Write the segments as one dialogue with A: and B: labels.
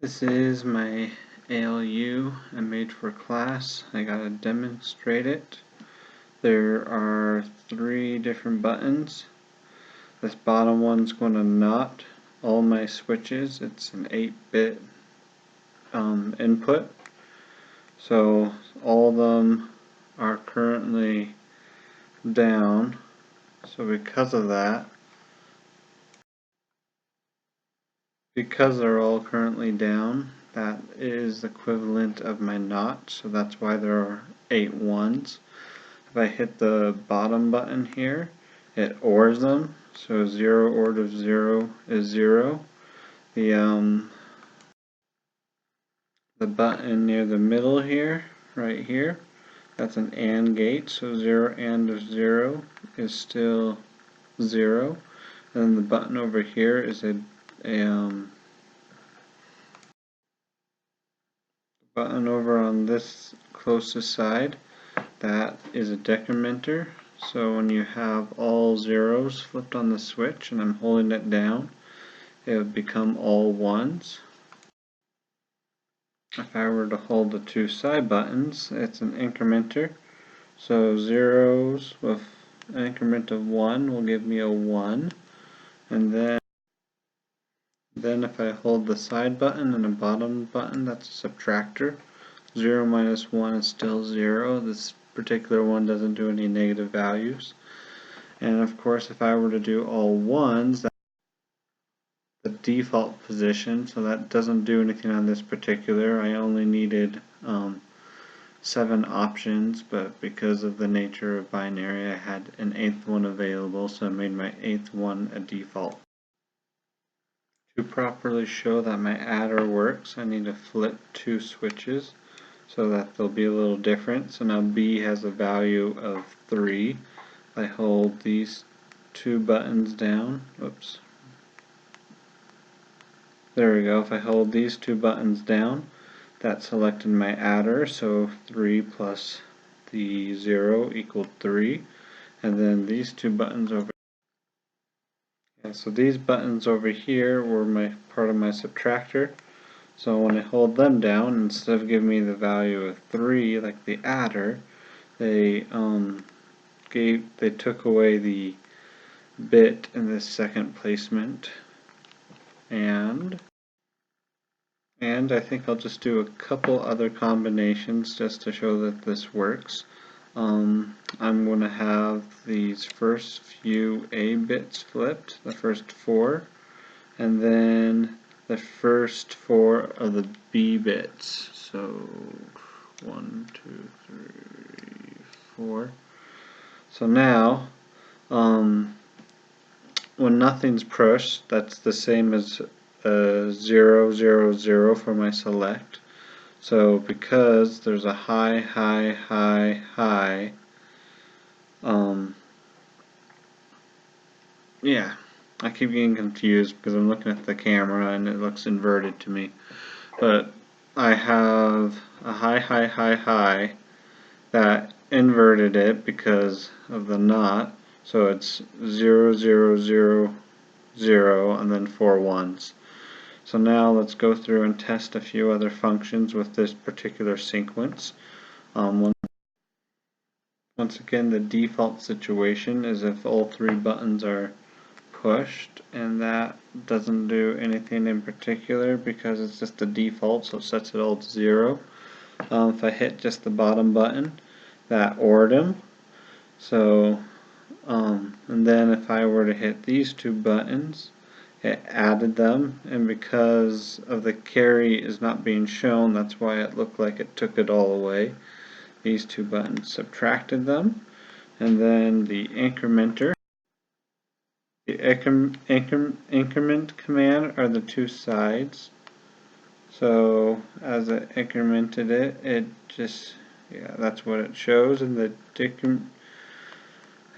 A: This is my ALU I made for class. I gotta demonstrate it. There are 3 different buttons. This bottom one's going to knot all my switches. It's an 8-bit input. So all of them are currently down. So because of that, because they're all currently down, that is equivalent of my knot, so that's why there are 8 ones. If I hit the bottom button here, it ORs them, so 0 ORed of 0 is 0. The button near the middle here, right here, that's an AND gate, so 0 AND of 0 is still 0. And then the button over here is a button over on this closest side, that is a decrementer. So when you have all zeros flipped on the switch and I'm holding it down, it would become all ones. If I were to hold the 2 side buttons, it's an incrementer. So zeros with an increment of 1 will give me a 1. And then if I hold the side button and a bottom button, that's a subtractor. 0 minus 1 is still 0. This particular one doesn't do any negative values. And of course, if I were to do all ones, that's the default position, so that doesn't do anything on this particular. I only needed 7 options, but because of the nature of binary, I had an 8th one available, so I made my 8th one a default. To properly show that my adder works, I need to flip 2 switches so that they'll be a little different. So now B has a value of 3. I hold these 2 buttons down. Oops. There we go. If I hold these 2 buttons down, that selected my adder, so 3 plus the 0 equaled 3. And then these 2 buttons over here. So these buttons over here were part of my subtractor. So when I hold them down, instead of giving me the value of 3 like the adder, they took away the bit in this second placement, and I think I'll just do a couple other combinations just to show that this works. I'm going to have these first few A bits flipped, the first 4, and then the first 4 of the B bits. So 1, 2, 3, 4. So now, when nothing's pushed, that's the same as 0, 0, 0 for my select. So because there's a high, high, high, high, yeah, I keep getting confused because I'm looking at the camera and it looks inverted to me. But I have a high, high, high, high that inverted it because of the knot. So it's 0, 0, 0, 0, and then 4 ones. So now let's go through and test a few other functions with this particular sequence. Once again, the default situation is if all 3 buttons are pushed, and that doesn't do anything in particular because it's just the default, so it sets it all to 0. If I hit just the bottom button, that ORed them. So, and then if I were to hit these 2 buttons, it added them, and because of the carry is not being shown, that's why it looked like it took it all away. These 2 buttons subtracted them, and then the incrementer. The increment command are the 2 sides. So as it incremented it, it just, yeah, that's what it shows. And the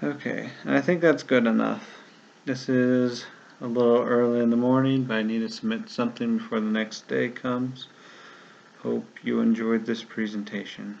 A: okay, I think that's good enough. This is a little early in the morning, but I need to submit something before the next day comes. Hope you enjoyed this presentation.